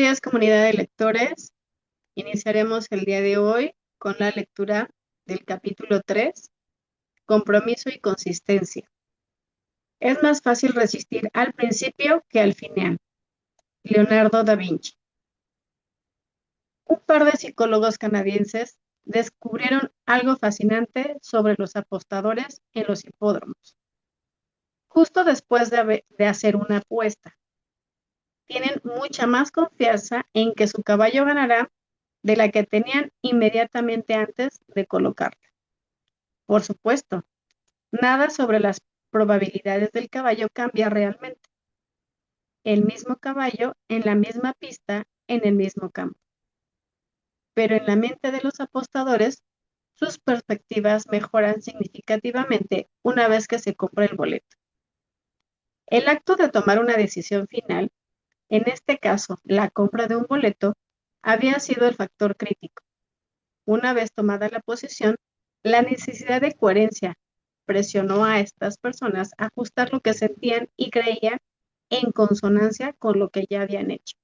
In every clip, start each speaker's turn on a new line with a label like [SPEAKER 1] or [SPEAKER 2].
[SPEAKER 1] días, comunidad de lectores. Iniciaremos el día de hoy con la lectura del capítulo 3, Compromiso y consistencia. Es más fácil resistir al principio que al final. Leonardo da Vinci. Un par de psicólogos canadienses descubrieron algo fascinante sobre los apostadores en los hipódromos. Justo después de hacer una apuesta, tienen mucha más confianza en que su caballo ganará de la que tenían inmediatamente antes de colocarla. Por supuesto, nada sobre las probabilidades del caballo cambia realmente. El mismo caballo en la misma pista, en el mismo campo. Pero en la mente de los apostadores, sus perspectivas mejoran significativamente una vez que se compra el boleto. El acto de tomar una decisión final, en este caso la compra de un boleto, había sido el factor crítico. Una vez tomada la posición, la necesidad de coherencia presionó a estas personas a ajustar lo que sentían y creían en consonancia con lo que ya habían hecho.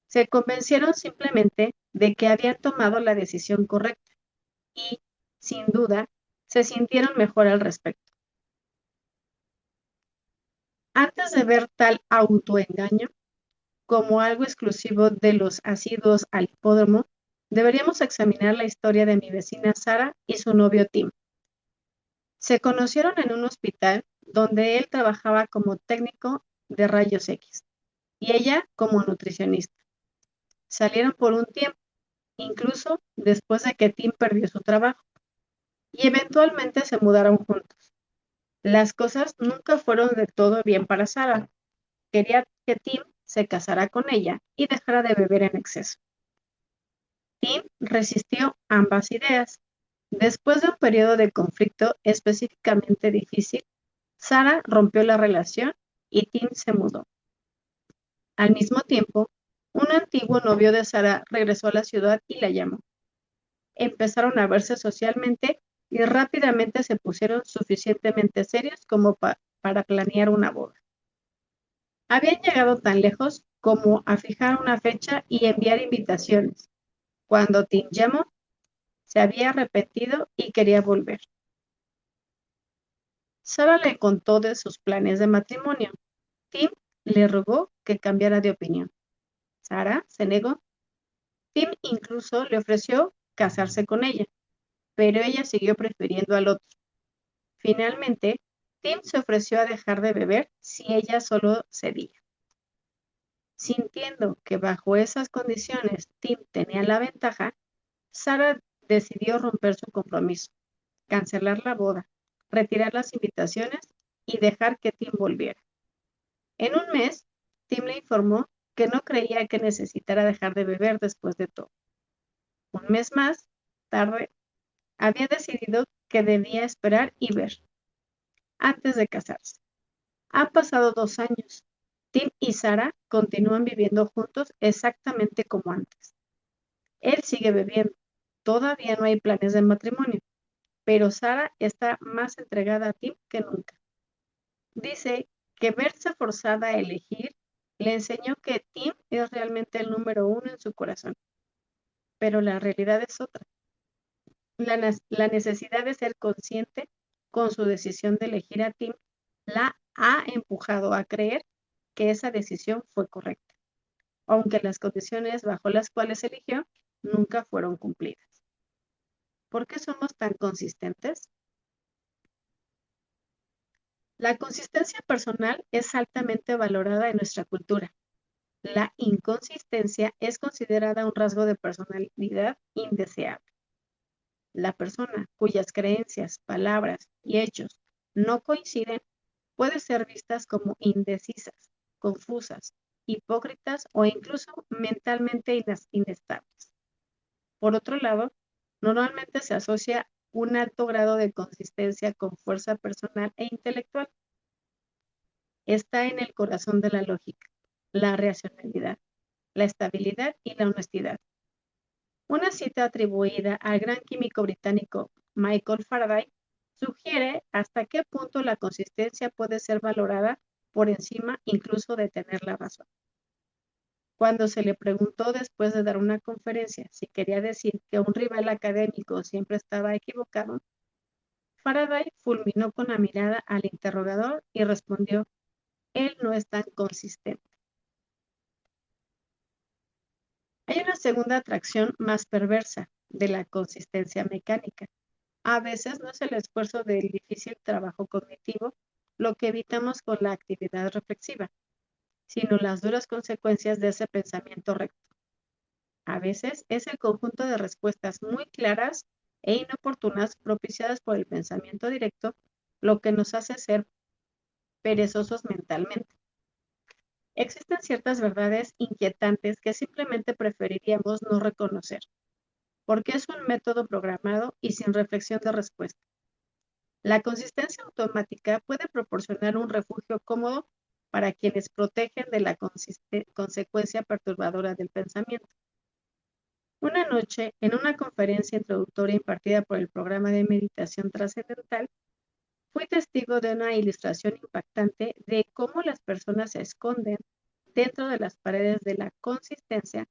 [SPEAKER 1] Se convencieron simplemente de que habían tomado la decisión correcta y, sin duda, se sintieron mejor al respecto. Antes de ver tal autoengaño como algo exclusivo de los asiduos al hipódromo, deberíamos examinar la historia de mi vecina Sara y su novio Tim. Se conocieron en un hospital donde él trabajaba como técnico de rayos X y ella como nutricionista. Salieron por un tiempo, incluso después de que Tim perdió su trabajo, y eventualmente se mudaron juntos. Las cosas nunca fueron de todo bien para Sara. Quería que Tim se casara con ella y dejara de beber en exceso. Tim resistió ambas ideas. Después de un periodo de conflicto específicamente difícil, Sara rompió la relación y Tim se mudó. Al mismo tiempo, un antiguo novio de Sara regresó a la ciudad y la llamó. Empezaron a verse socialmente y rápidamente se pusieron suficientemente serios como para planear una boda. Habían llegado tan lejos como a fijar una fecha y enviar invitaciones. Cuando Tim llamó, se había arrepentido y quería volver. Sara le contó de sus planes de matrimonio. Tim le rogó que cambiara de opinión. Sara se negó. Tim incluso le ofreció casarse con ella, pero ella siguió prefiriendo al otro. Finalmente, Tim se ofreció a dejar de beber si ella solo cedía. Sintiendo que bajo esas condiciones Tim tenía la ventaja, Sara decidió romper su compromiso, cancelar la boda, retirar las invitaciones y dejar que Tim volviera. En un mes, Tim le informó que no creía que necesitara dejar de beber después de todo. Un mes más tarde, había decidido que debía esperar y ver antes de casarse. Han pasado 2 años. Tim y Sara continúan viviendo juntos exactamente como antes. Él sigue bebiendo. Todavía no hay planes de matrimonio, pero Sara está más entregada a Tim que nunca. Dice que verse forzada a elegir le enseñó que Tim es realmente el número uno en su corazón. Pero la realidad es otra. La necesidad de ser consciente con su decisión de elegir a Tim la ha empujado a creer que esa decisión fue correcta, aunque las condiciones bajo las cuales eligió nunca fueron cumplidas. ¿Por qué somos tan consistentes? La consistencia personal es altamente valorada en nuestra cultura. La inconsistencia es considerada un rasgo de personalidad indeseable. La persona cuyas creencias, palabras y hechos no coinciden puede ser vistas como indecisas, confusas, hipócritas o incluso mentalmente inestables. Por otro lado, normalmente se asocia un alto grado de consistencia con fuerza personal e intelectual. Está en el corazón de la lógica, la racionalidad, la estabilidad y la honestidad. Una cita atribuida al gran químico británico Michael Faraday sugiere hasta qué punto la consistencia puede ser valorada por encima incluso de tener la razón. Cuando se le preguntó después de dar una conferencia si quería decir que un rival académico siempre estaba equivocado, Faraday fulminó con la mirada al interrogador y respondió: él no es tan consistente. Hay una segunda atracción más perversa de la consistencia mecánica. A veces no es el esfuerzo del difícil trabajo cognitivo lo que evitamos con la actividad reflexiva, sino las duras consecuencias de ese pensamiento recto. A veces es el conjunto de respuestas muy claras e inoportunas propiciadas por el pensamiento directo lo que nos hace ser perezosos mentalmente. Existen ciertas verdades inquietantes que simplemente preferiríamos no reconocer, porque es un método programado y sin reflexión de respuesta. La consistencia automática puede proporcionar un refugio cómodo para quienes protegen de la consecuencia perturbadora del pensamiento. Una noche, en una conferencia introductoria impartida por el programa de meditación trascendental, fui testigo de una ilustración impactante de cómo las personas se esconden dentro de las paredes de la consistencia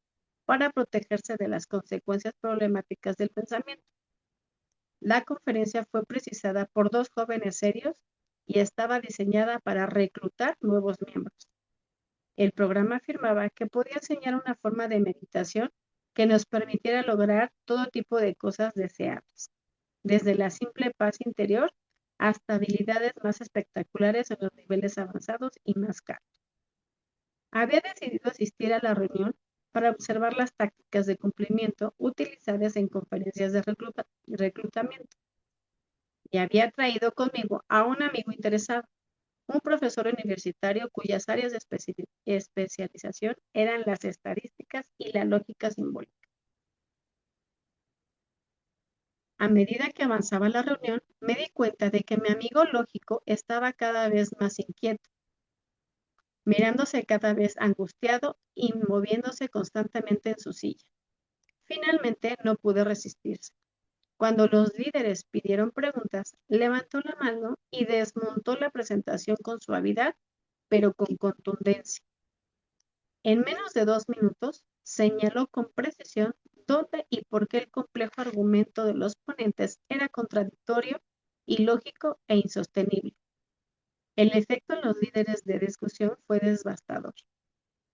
[SPEAKER 1] para protegerse de las consecuencias problemáticas del pensamiento. La conferencia fue precisada por dos jóvenes serios y estaba diseñada para reclutar nuevos miembros. El programa afirmaba que podía enseñar una forma de meditación que nos permitiera lograr todo tipo de cosas deseables, desde la simple paz interior hasta habilidades más espectaculares en los niveles avanzados y más caros. Había decidido asistir a la reunión para observar las tácticas de cumplimiento utilizadas en conferencias de reclutamiento y había traído conmigo a un amigo interesado, un profesor universitario cuyas áreas de especialización eran las estadísticas y la lógica simbólica. A medida que avanzaba la reunión, me di cuenta de que mi amigo lógico estaba cada vez más inquieto, mirándose cada vez angustiado y moviéndose constantemente en su silla. Finalmente no pude resistirse. Cuando los líderes pidieron preguntas, levantó la mano y desmontó la presentación con suavidad, pero con contundencia. En menos de 2 minutos, señaló con precisión dónde y por qué el complejo argumento de los ponentes era contradictorio, ilógico e insostenible. El efecto en los líderes de discusión fue devastador.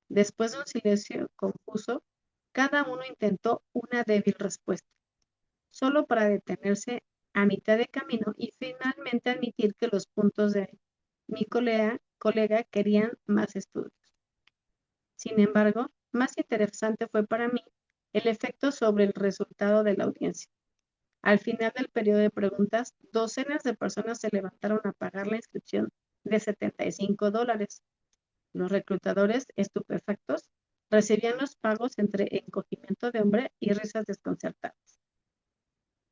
[SPEAKER 1] Después de un silencio confuso, cada uno intentó una débil respuesta, solo para detenerse a mitad de camino y finalmente admitir que los puntos de mi colega querían más estudios. Sin embargo, más interesante fue para mí el efecto sobre el resultado de la audiencia. Al final del periodo de preguntas, docenas de personas se levantaron a pagar la inscripción de $75. Los reclutadores, estupefactos, recibían los pagos entre encogimiento de hombro y risas desconcertadas.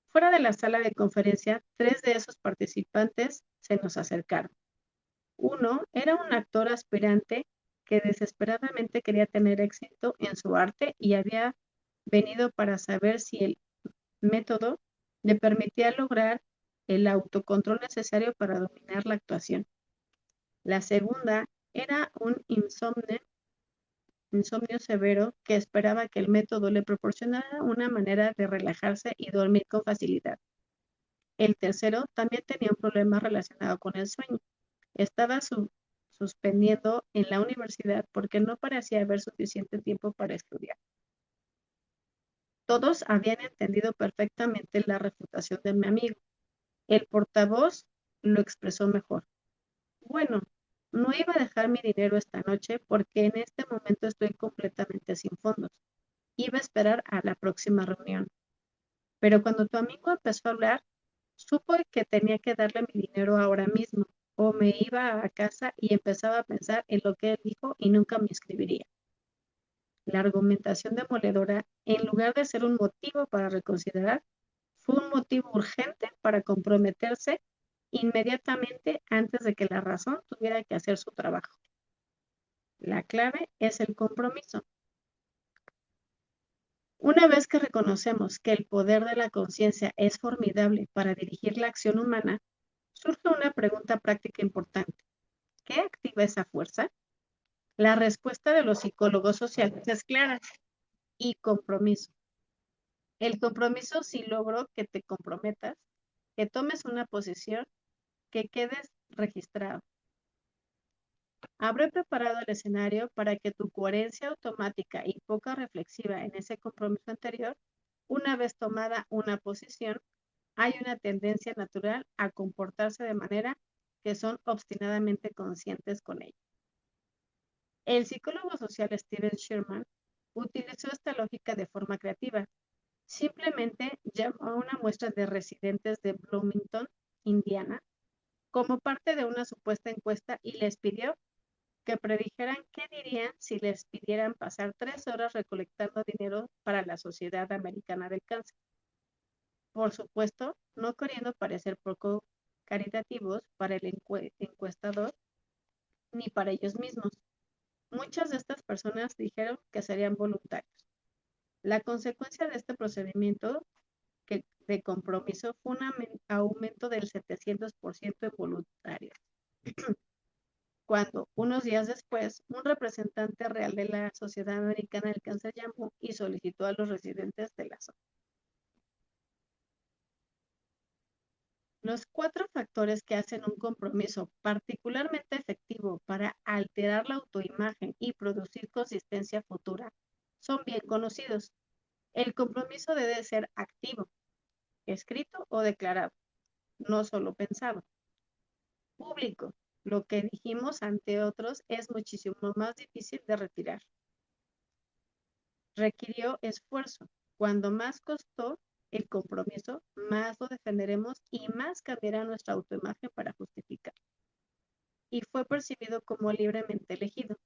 [SPEAKER 1] Fuera de la sala de conferencia, 3 de esos participantes se nos acercaron. Uno era un actor aspirante que desesperadamente quería tener éxito en su arte y había venido para saber si el método le permitía lograr el autocontrol necesario para dominar la actuación. La segunda era un insomnio severo que esperaba que el método le proporcionara una manera de relajarse y dormir con facilidad. El tercero también tenía un problema relacionado con el sueño. Estaba suspendiendo en la universidad porque no parecía haber suficiente tiempo para estudiar. Todos habían entendido perfectamente la refutación de mi amigo. El portavoz lo expresó mejor. Bueno, no iba a dejar mi dinero esta noche porque en este momento estoy completamente sin fondos. Iba a esperar a la próxima reunión. Pero cuando tu amigo empezó a hablar, supo que tenía que darle mi dinero ahora mismo, o me iba a casa y empezaba a pensar en lo que él dijo y nunca me inscribiría. La argumentación demoledora, en lugar de ser un motivo para reconsiderar, fue un motivo urgente para comprometerse inmediatamente antes de que la razón tuviera que hacer su trabajo. La clave es el compromiso. Una vez que reconocemos que el poder de la conciencia es formidable para dirigir la acción humana, surge una pregunta práctica importante. ¿Qué activa esa fuerza? La respuesta de los psicólogos sociales es clara y compromiso. El compromiso sí logro que te comprometas, que tomes una posición, que quedes registrado. Habré preparado el escenario para que tu coherencia automática y poca reflexiva en ese compromiso anterior, una vez tomada una posición, hay una tendencia natural a comportarse de manera que son obstinadamente conscientes con ella. El psicólogo social Steven Sherman utilizó esta lógica de forma creativa. Simplemente llamó a una muestra de residentes de Bloomington, Indiana, como parte de una supuesta encuesta y les pidió que predijeran qué dirían si les pidieran pasar 3 horas recolectando dinero para la Sociedad Americana del Cáncer. Por supuesto, no queriendo parecer poco caritativos para el encuestador ni para ellos mismos. Muchas de estas personas dijeron que serían voluntarios. La consecuencia de este procedimiento de compromiso fue un aumento del 700% en voluntarios. Cuando, unos días después, un representante real de la Sociedad Americana del Cáncer llamó y solicitó a los residentes de la zona. Los 4 factores que hacen un compromiso particularmente efectivo para alterar la autoimagen y producir consistencia futura son bien conocidos. El compromiso debe ser activo, escrito o declarado, no solo pensado. Público, lo que dijimos ante otros es muchísimo más difícil de retirar. Requirió esfuerzo. Cuando más costó el compromiso, más lo defenderemos y más cambiará nuestra autoimagen para justificar. Y fue percibido como libremente elegido.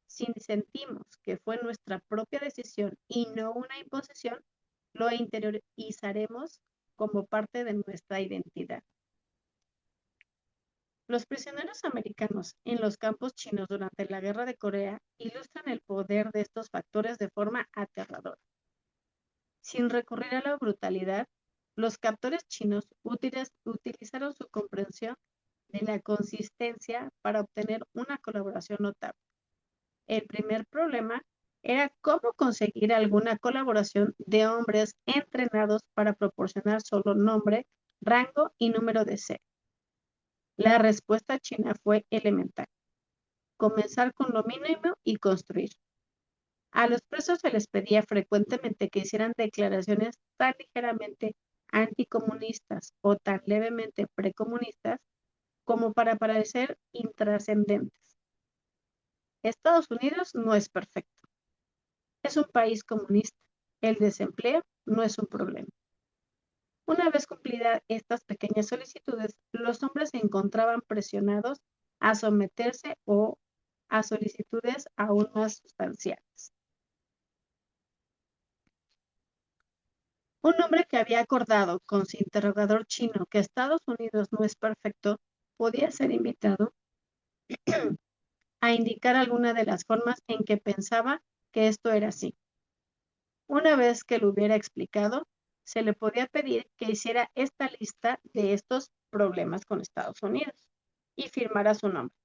[SPEAKER 1] Si sentimos que fue nuestra propia decisión y no una imposición, lo interiorizaremos como parte de nuestra identidad. Los prisioneros americanos en los campos chinos durante la Guerra de Corea ilustran el poder de estos factores de forma aterradora. Sin recurrir a la brutalidad, los captores chinos utilizaron su comprensión de la consistencia para obtener una colaboración notable. El primer problema era cómo conseguir alguna colaboración de hombres entrenados para proporcionar solo nombre, rango y número de serie. La respuesta china fue elemental: comenzar con lo mínimo y construir. A los presos se les pedía frecuentemente que hicieran declaraciones tan ligeramente anticomunistas o tan levemente precomunistas como para parecer intrascendentes. Estados Unidos no es perfecto. Es un país comunista. El desempleo no es un problema. Una vez cumplidas estas pequeñas solicitudes, los hombres se encontraban presionados a someterse o a solicitudes aún más sustanciales. Un hombre que había acordado con su interrogador chino que Estados Unidos no es perfecto podía ser invitado a indicar alguna de las formas en que pensaba que esto era así. Una vez que lo hubiera explicado, se le podía pedir que hiciera esta lista de estos problemas con Estados Unidos y firmara su nombre.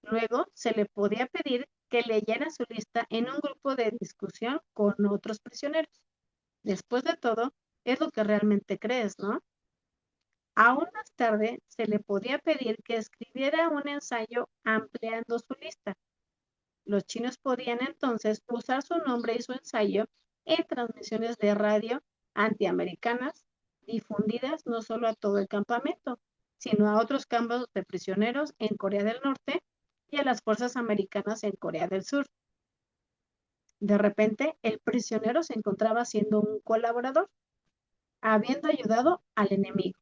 [SPEAKER 1] Luego, se le podía pedir que leyera su lista en un grupo de discusión con otros prisioneros. Después de todo, es lo que realmente crees, ¿no? Aún más tarde, se le podía pedir que escribiera un ensayo ampliando su lista. Los chinos podían entonces usar su nombre y su ensayo en transmisiones de radio antiamericanas difundidas no solo a todo el campamento, sino a otros campos de prisioneros en Corea del Norte y a las fuerzas americanas en Corea del Sur. De repente, el prisionero se encontraba siendo un colaborador, habiendo ayudado al enemigo,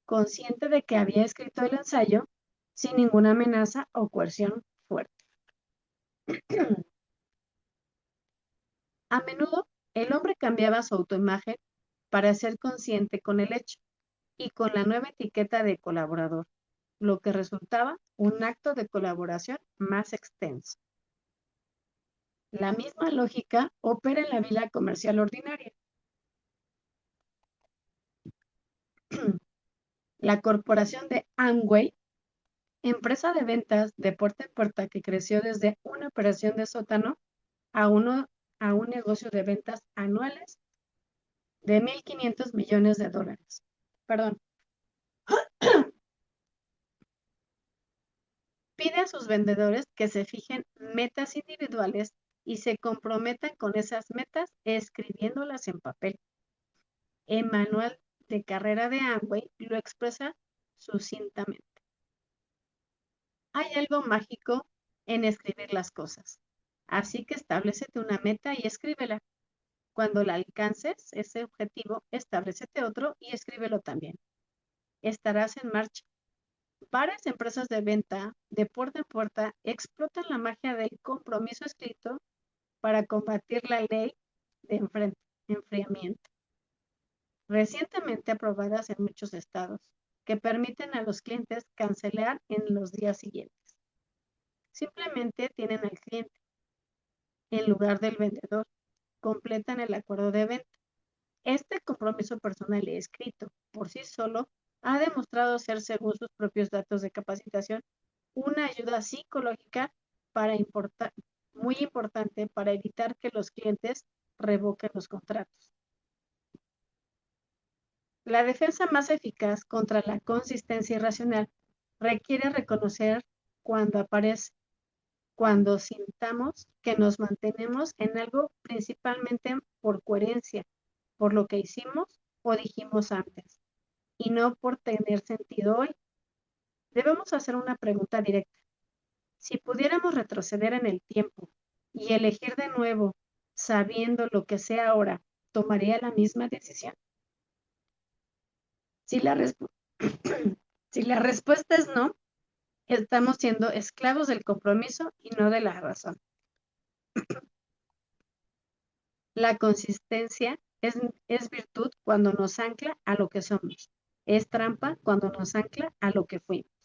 [SPEAKER 1] consciente de que había escrito el ensayo sin ninguna amenaza o coerción fuerte. A menudo, el hombre cambiaba su autoimagen para ser consciente con el hecho y con la nueva etiqueta de colaborador, lo que resultaba un acto de colaboración más extenso. La misma lógica opera en la vida comercial ordinaria. La corporación de Amway Empresa de ventas de puerta en puerta que creció desde una operación de sótano a, a un negocio de ventas anuales de 1.500 millones de dólares. Perdón. Pide a sus vendedores que se fijen metas individuales y se comprometan con esas metas escribiéndolas en papel. El manual de carrera de Amway lo expresa sucintamente. Hay algo mágico en escribir las cosas. Así que establécete una meta y escríbela. Cuando la alcances, ese objetivo, establécete otro y escríbelo también. Estarás en marcha. Varias empresas de venta de puerta en puerta explotan la magia del compromiso escrito para combatir la ley de enfriamiento, recientemente aprobadas en muchos estados, que permiten a los clientes cancelar en los días siguientes. Simplemente tienen al cliente en lugar del vendedor, completan el acuerdo de venta. Este compromiso personal y escrito por sí solo ha demostrado ser, según sus propios datos de capacitación, una ayuda psicológica muy importante para evitar que los clientes revoquen los contratos. La defensa más eficaz contra la consistencia irracional requiere reconocer cuando aparece, cuando sintamos que nos mantenemos en algo principalmente por coherencia, por lo que hicimos o dijimos antes, y no por tener sentido hoy. Debemos hacer una pregunta directa. Si pudiéramos retroceder en el tiempo y elegir de nuevo, sabiendo lo que sé ahora, ¿tomaría la misma decisión? Si la, si la respuesta es no, estamos siendo esclavos del compromiso y no de la razón. La consistencia es virtud cuando nos ancla a lo que somos. Es trampa cuando nos ancla a lo que fuimos.